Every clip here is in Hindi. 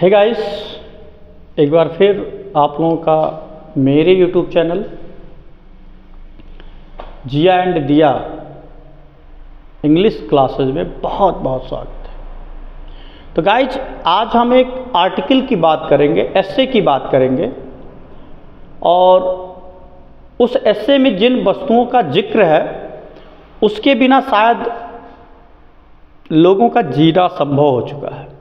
हे गाइस, एक बार फिर आप लोगों का मेरे YouTube चैनल जिया एंड दिया इंग्लिश क्लासेस में बहुत बहुत स्वागत है। तो गाइस, आज हम एक आर्टिकल की बात करेंगे, एस्से की बात करेंगे, और उस एस्से में जिन वस्तुओं का जिक्र है उसके बिना शायद लोगों का जीना संभव हो चुका है।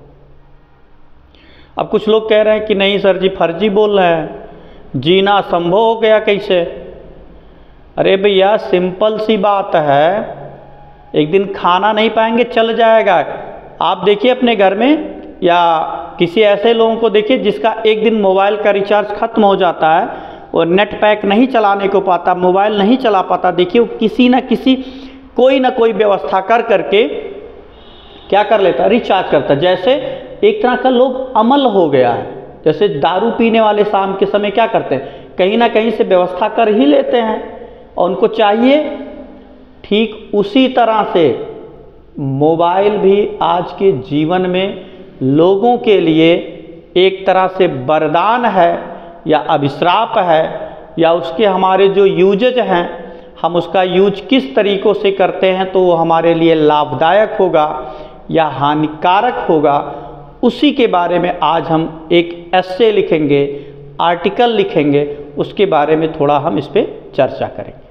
अब कुछ लोग कह रहे हैं कि नहीं सर जी, फर्जी बोल रहे हैं, जीना संभव हो गया कैसे? अरे भैया, सिंपल सी बात है, एक दिन खाना नहीं पाएंगे चल जाएगा। आप देखिए अपने घर में या किसी ऐसे लोगों को देखिए जिसका एक दिन मोबाइल का रिचार्ज खत्म हो जाता है और नेट पैक नहीं चलाने को पाता, मोबाइल नहीं चला पाता। देखिए वो किसी न किसी कोई ना कोई व्यवस्था कर करके क्या कर लेता है, रिचार्ज करता है। जैसे एक तरह का लोग अमल हो गया है। जैसे दारू पीने वाले शाम के समय क्या करते हैं, कहीं ना कहीं से व्यवस्था कर ही लेते हैं और उनको चाहिए। ठीक उसी तरह से मोबाइल भी आज के जीवन में लोगों के लिए एक तरह से वरदान है या अभिश्राप है, या उसके हमारे जो यूजेज हैं, हम उसका यूज किस तरीक़ों से करते हैं तो वो हमारे लिए लाभदायक होगा या हानिकारक होगा, उसी के बारे में आज हम एक एस्से लिखेंगे, आर्टिकल लिखेंगे, उसके बारे में थोड़ा हम इस पर चर्चा करेंगे।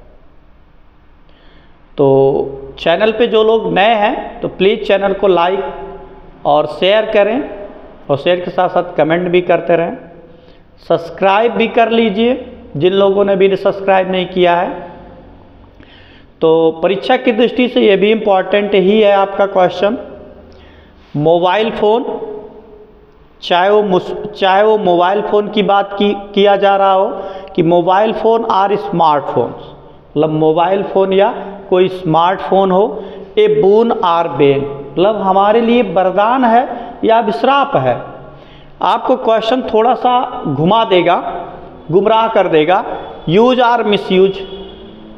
तो चैनल पे जो लोग नए हैं तो प्लीज़ चैनल को लाइक और शेयर करें, और शेयर के साथ साथ कमेंट भी करते रहें। सब्सक्राइब भी कर लीजिए जिन लोगों ने भी सब्सक्राइब नहीं किया है। तो परीक्षा की दृष्टि से ये भी इम्पॉर्टेंट ही है आपका क्वेश्चन। मोबाइल फ़ोन, चाहे वो मोबाइल फ़ोन की बात किया जा रहा हो कि मोबाइल फ़ोन आर स्मार्टफोन्स, मतलब मोबाइल फ़ोन या कोई स्मार्टफोन हो, ए बून आर बेन, मतलब हमारे लिए वरदान है या अभिश्राप है। आपको क्वेश्चन थोड़ा सा घुमा देगा, गुमराह कर देगा। यूज आर मिस यूज,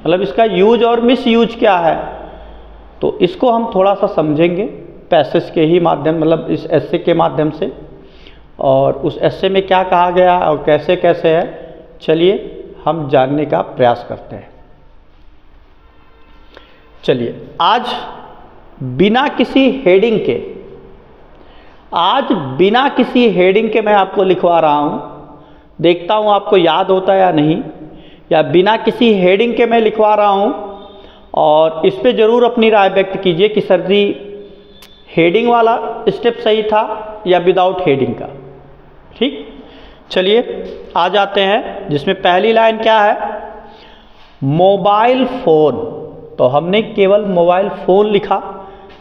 मतलब इसका यूज और मिस यूज क्या है, तो इसको हम थोड़ा सा समझेंगे पैसेज के ही माध्यम, मतलब इस एस्से के माध्यम से, और उस एस्से में क्या कहा गया और कैसे कैसे है, चलिए हम जानने का प्रयास करते हैं। चलिए, आज बिना किसी हेडिंग के मैं आपको लिखवा रहा हूँ। देखता हूँ आपको याद होता है या नहीं, या बिना किसी हेडिंग के मैं लिखवा रहा हूँ, और इस पे ज़रूर अपनी राय व्यक्त कीजिए कि सर जी हेडिंग वाला स्टेप सही था या विदाउट हेडिंग का। ठीक, चलिए आ जाते हैं, जिसमें पहली लाइन क्या है, मोबाइल फ़ोन। तो हमने केवल मोबाइल फ़ोन लिखा।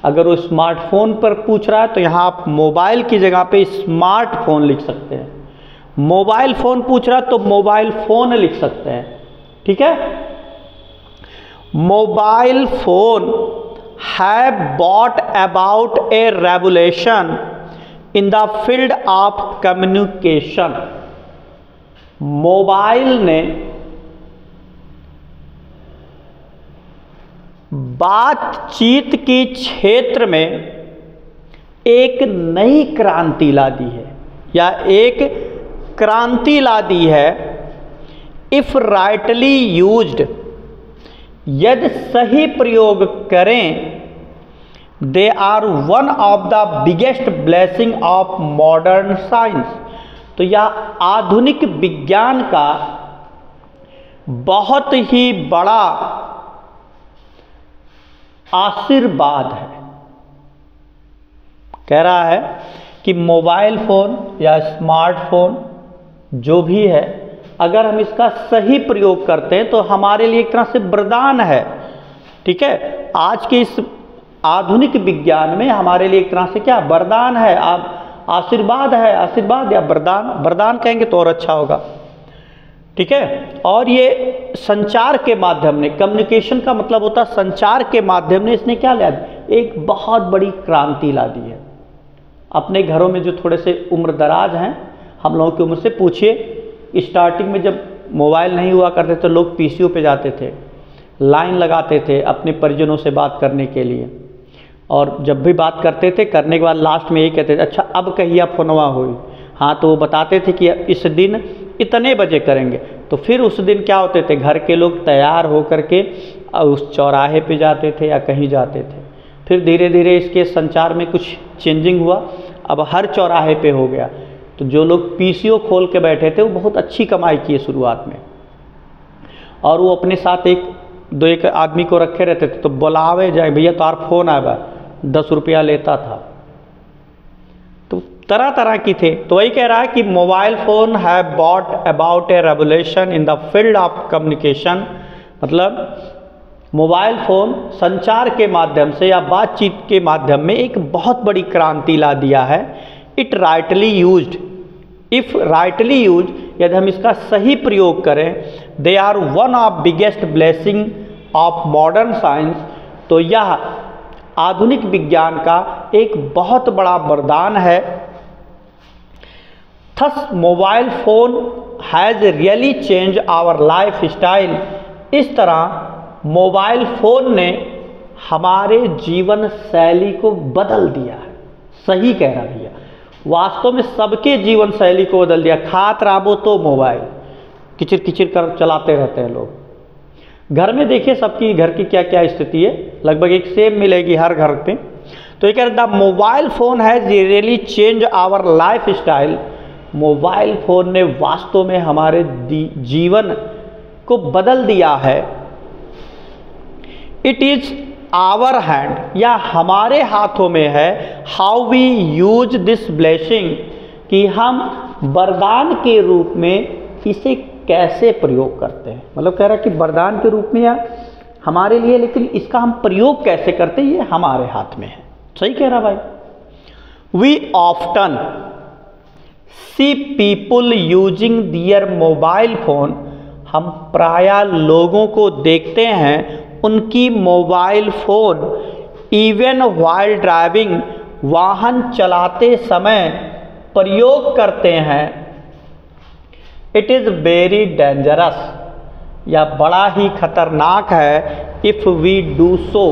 अगर वो स्मार्टफोन पर पूछ रहा है तो यहाँ आप मोबाइल की जगह पे स्मार्टफोन लिख सकते हैं। मोबाइल फ़ोन पूछ रहा है तो मोबाइल फ़ोन लिख सकते हैं। ठीक है, mobile phone have brought about a revolution in the field of communication। Mobile ने बातचीत के क्षेत्र में एक नई क्रांति ला दी है, या एक क्रांति ला दी है। इफ राइटली यूज्ड, यदि सही प्रयोग करें, they are one of the biggest blessing of modern science. तो यह आधुनिक विज्ञान का बहुत ही बड़ा आशीर्वाद है। कह रहा है कि मोबाइल फ़ोन या स्मार्टफोन जो भी है, अगर हम इसका सही प्रयोग करते हैं तो हमारे लिए एक तरह से वरदान है। ठीक है, आज के इस आधुनिक विज्ञान में हमारे लिए एक तरह से क्या वरदान है, आप आशीर्वाद है, आशीर्वाद या वरदान, वरदान कहेंगे तो और अच्छा होगा। ठीक है, और ये संचार के माध्यम ने, कम्युनिकेशन का मतलब होता है संचार के माध्यम ने, इसने क्या लिया, एक बहुत बड़ी क्रांति ला दी है। अपने घरों में जो थोड़े से उम्र दराज हैं, हम लोगों की उम्र से पूछिए, स्टार्टिंग में जब मोबाइल नहीं हुआ करते तो लोग पीसीओ पे जाते थे, लाइन लगाते थे अपने परिजनों से बात करने के लिए, और जब भी बात करते थे, करने के बाद लास्ट में यही कहते थे, अच्छा अब कहिया फोनवा हुई। हाँ, तो वो बताते थे कि इस दिन इतने बजे करेंगे, तो फिर उस दिन क्या होते थे, घर के लोग तैयार होकर के उस चौराहे पे जाते थे या कहीं जाते थे। फिर धीरे धीरे इसके संचार में कुछ चेंजिंग हुआ, अब हर चौराहे पे हो गया। तो जो लोग पीसीओ खोल के बैठे थे वो बहुत अच्छी कमाई किए शुरुआत में, और वो अपने साथ एक आदमी को रखे रहते थे, तो बुलावे जाए, भैया तार फोन आया, 10 रुपया लेता था। तो तरह तरह की थे। तो वही कह रहा है कि mobile phone have bought about A revolution in the field of communication, मतलब मोबाइल फ़ोन संचार के माध्यम से या बातचीत के माध्यम में एक बहुत बड़ी क्रांति ला दिया है। It rightly used, if rightly use, यदि हम इसका सही प्रयोग करें, they are one of biggest blessing of modern science, तो यह आधुनिक विज्ञान का एक बहुत बड़ा वरदान है। Thus mobile phone has really change our lifestyle, इस तरह मोबाइल फ़ोन ने हमारे जीवन शैली को बदल दिया है। सही कह रहा भैया, वास्तव में सबके जीवन शैली को बदल दिया। खात राबो तो मोबाइल किचिर किचिर कर चलाते रहते हैं लोग। घर में देखिए सबकी घर की क्या क्या स्थिति है, लगभग एक सेम मिलेगी हर घर पे। तो ये कह रहा, the mobile phone has really change our lifestyle, mobile phone ने वास्तव में हमारे जीवन को बदल दिया है। इट इज़ आवर हैंड, या हमारे हाथों में है, how we use this blessing, कि हम वरदान के रूप में इसे कैसे प्रयोग करते हैं। मतलब कह रहा है कि वरदान के रूप में या हमारे लिए, लेकिन इसका हम प्रयोग कैसे करते हैं ये हमारे हाथ में है। सही कह रहा भाई। We often see people using their mobile phone, हम प्रायः लोगों को देखते हैं उनकी mobile phone, even while driving, वाहन चलाते समय प्रयोग करते हैं। इट इज़ वेरी डेंजरस, या बड़ा ही खतरनाक है, इफ़ वी डू सो,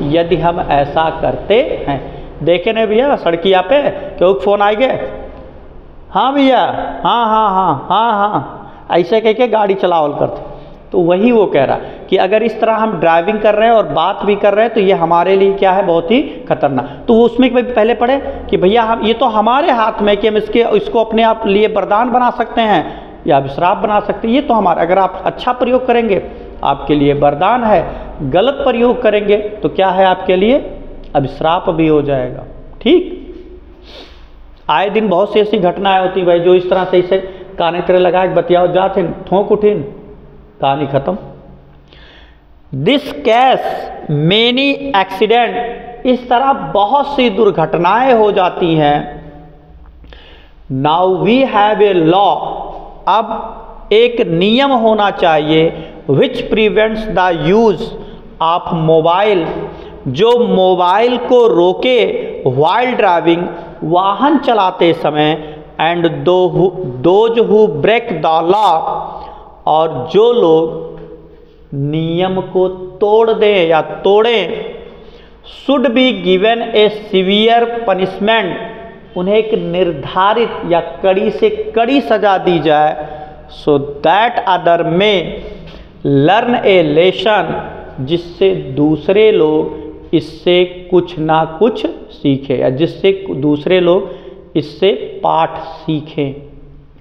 यदि हम ऐसा करते हैं। देखे नहीं भैया सड़किया पे क्यों फ़ोन आए गए, हाँ भैया, हाँ हाँ हाँ हाँ हाँ, ऐसे कह के गाड़ी चलावल करते। तो वही वो कह रहा कि अगर इस तरह हम ड्राइविंग कर रहे हैं और बात भी कर रहे हैं तो ये हमारे लिए क्या है, बहुत ही खतरनाक। तो वो उसमें पहले पढ़े कि भैया हम ये तो हमारे हाथ में कि हम इसको अपने आप लिए वरदान बना सकते हैं या अभिश्राप बना सकते हैं। ये तो हमारा, अगर आप अच्छा प्रयोग करेंगे आपके लिए वरदान है, गलत प्रयोग करेंगे तो क्या है आपके लिए, अभिश्राप भी हो जाएगा। ठीक, आए दिन बहुत सी ऐसी घटनाएं होती भाई, जो इस तरह से इसे काने तेरे लगा के बतियाओ जाते ठोंक उठिन, कहानी खत्म। दिस केस मेनी एक्सीडेंट, इस तरह बहुत सी दुर्घटनाएं हो जाती हैं। Now we have a law, अब एक नियम होना चाहिए, which prevents the use of mobile, जो मोबाइल को रोके, व्हाइल ड्राइविंग, वाहन चलाते समय, and those who break the law, और जो लोग नियम को तोड़ दें या तोड़ें, should be given a severe punishment, उन्हें एक निर्धारित या कड़ी से कड़ी सजा दी जाए, सो दैट अदर में लर्न ए लेसन, जिससे दूसरे लोग इससे कुछ ना कुछ सीखें, या जिससे दूसरे लोग इससे पाठ सीखें।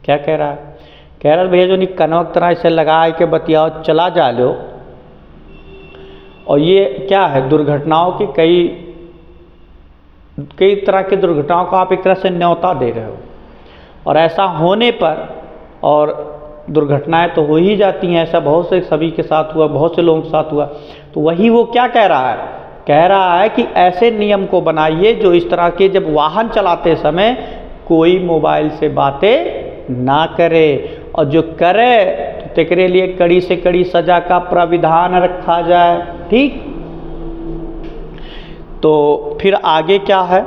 क्या कह रहा है, कह रहा भैया जो नहीं कनवक तरह इसे लगा के बतियाओ चला जा लो, और ये क्या है, दुर्घटनाओं की कई तरह की दुर्घटनाओं को आप एक तरह से न्योता दे रहे हो, और ऐसा होने पर, और दुर्घटनाएं तो हो ही जाती हैं, ऐसा बहुत से सभी के साथ हुआ, बहुत से लोगों के साथ हुआ। तो वही वो क्या कह रहा है, कह रहा है कि ऐसे नियम को बनाइए जो इस तरह के, जब वाहन चलाते समय कोई मोबाइल से बातें ना करे, और जो करे तो तेरे लिए कड़ी से कड़ी सजा का प्राविधान रखा जाए। ठीक, तो फिर आगे क्या है,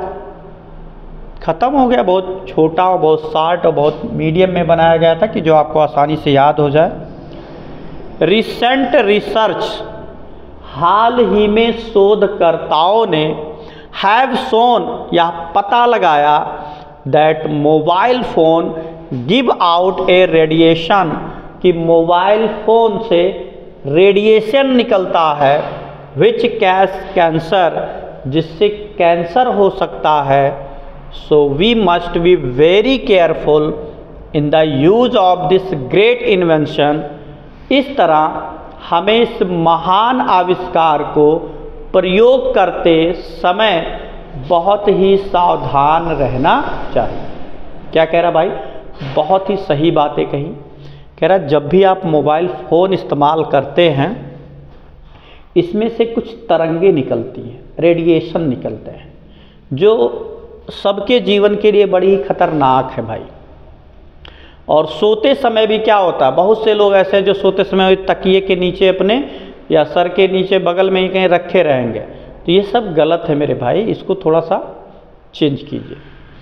ख़त्म हो गया। बहुत छोटा और बहुत शार्ट और बहुत मीडियम में बनाया गया था कि जो आपको आसानी से याद हो जाए। रिसेंट रिसर्च, हाल ही में शोधकर्ताओं ने हैव शोन, या पता लगाया, that mobile phone give out a radiation, कि मोबाइल फ़ोन से रेडिएशन निकलता है, विच कैंसर, जिससे कैंसर हो सकता है। So we must be very careful in the use of this great invention. इस तरह हमें इस महान आविष्कार को प्रयोग करते समय बहुत ही सावधान रहना चाहिए। क्या कह रहा भाई? बहुत ही सही बातें कही। कह रहा जब भी आप मोबाइल फ़ोन इस्तेमाल करते हैं, इसमें से कुछ तरंगे निकलती हैं, रेडिएशन निकलते हैं, जो सबके जीवन के लिए बड़ी खतरनाक है भाई। और सोते समय भी क्या होता है, बहुत से लोग ऐसे हैं जो सोते समय तकिए के नीचे अपने या सर के नीचे बगल में ही कहीं रखे रहेंगे। तो ये सब गलत है मेरे भाई, इसको थोड़ा सा चेंज कीजिए।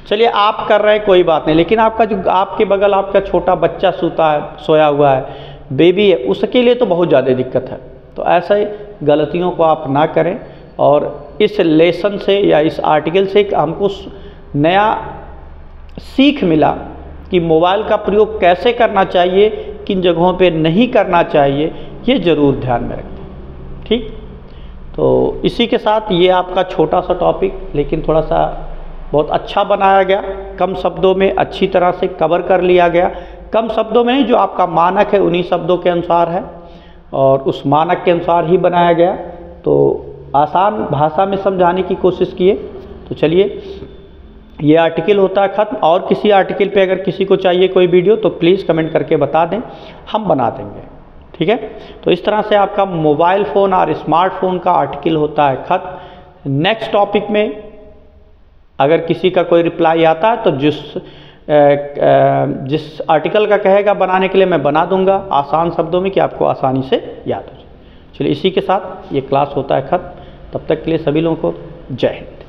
चलिए आप कर रहे हैं कोई बात नहीं, लेकिन आपका जो आपके बगल आपका छोटा बच्चा सोया हुआ है, बेबी है, उसके लिए तो बहुत ज़्यादा दिक्कत है। तो ऐसे गलतियों को आप ना करें। और इस लेसन से या इस आर्टिकल से हमको नया सीख मिला कि मोबाइल का प्रयोग कैसे करना चाहिए, किन जगहों पे नहीं करना चाहिए, ये ज़रूर ध्यान में रखें। ठीक, तो इसी के साथ ये आपका छोटा सा टॉपिक, लेकिन थोड़ा सा बहुत अच्छा बनाया गया, कम शब्दों में अच्छी तरह से कवर कर लिया गया। कम शब्दों में नहीं, जो आपका मानक है उन्हीं शब्दों के अनुसार है और उस मानक के अनुसार ही बनाया गया। तो आसान भाषा में समझाने की कोशिश किए। तो चलिए, ये आर्टिकल होता है ख़त्म। और किसी आर्टिकल पे अगर किसी को चाहिए कोई वीडियो तो प्लीज़ कमेंट करके बता दें, हम बना देंगे। ठीक है, तो इस तरह से आपका मोबाइल फ़ोन और स्मार्टफोन का आर्टिकल होता है ख़त्म। नेक्स्ट टॉपिक में अगर किसी का कोई रिप्लाई आता है तो जिस आर्टिकल का कहेगा बनाने के लिए मैं बना दूंगा आसान शब्दों में, कि आपको आसानी से याद हो जाए। चलिए, इसी के साथ ये क्लास होता है ख़त्म। तब तक के लिए सभी लोगों को जय हिंद।